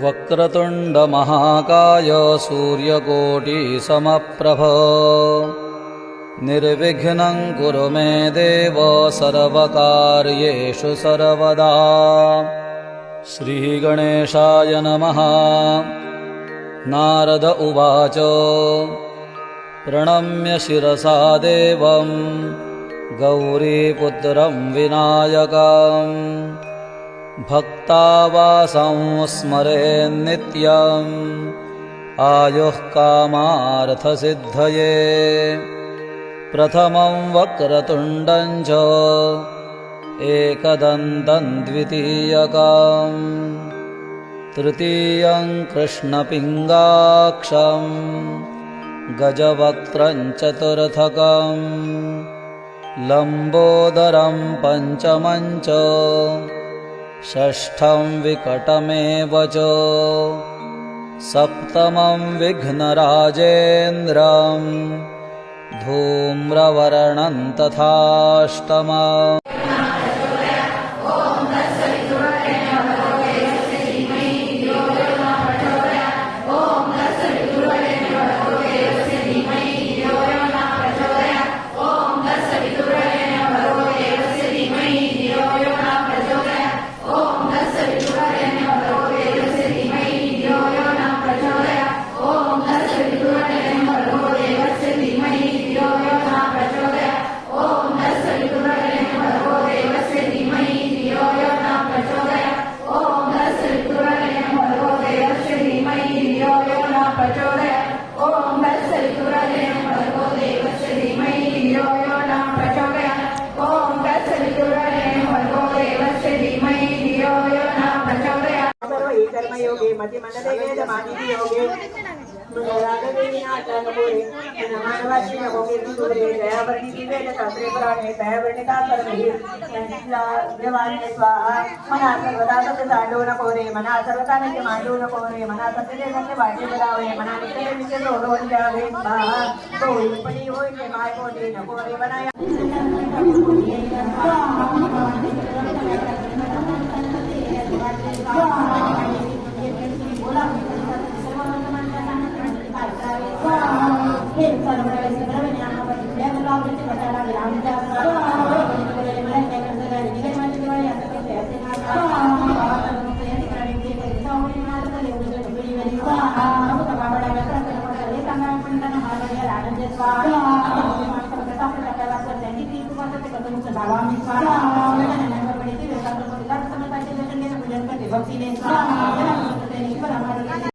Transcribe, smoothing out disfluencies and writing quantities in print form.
वक्रतुण्डमहाकाय सूर्यकोटिसमप्रभ निर्विघ्नं कुरु मे देव सर्वकार्येषु सर्वदा। श्रीगणेशाय नमः। नारद उवाच प्रणम्य शिरसा देवं गौरीपुत्रं विनायकं भक्तावासं स्मरेन्नित्यम् आयुः कामार्थसिद्धये। प्रथमं वक्रतुण्डं च एकदन्तं द्वितीयकं तृतीयं कृष्णपिङ्गाक्षं गजवक्त्रं चतुर्थकं लम्बोदरं पञ्चमं च षष्ठं विकटमेव च सप्तमं विघ्नराजेन्द्रं धूम्रवर्णं तथाष्टमम्। कर्मयोगे मतिमनदे वेदमादिति योगे रागदेवीनाचार्यपुरे नमानवाचिनभोगे सुदूरे दयावर्णिति वेदशास्त्रे पुराणे दयावर्णिता सर्वैः देवान्ये स्वाहा। मना सर्वदा सत्यसाण्डो न कोरे मना सर्वदा नित्यमाण्डो न कोरे मना सत्यते सत्यवाक्ये बलावे मना नित्यते नित्यतो रोजावे स्वाहा। कोई पड़ी होई के माय कोटे न कोरे बनाया भावामी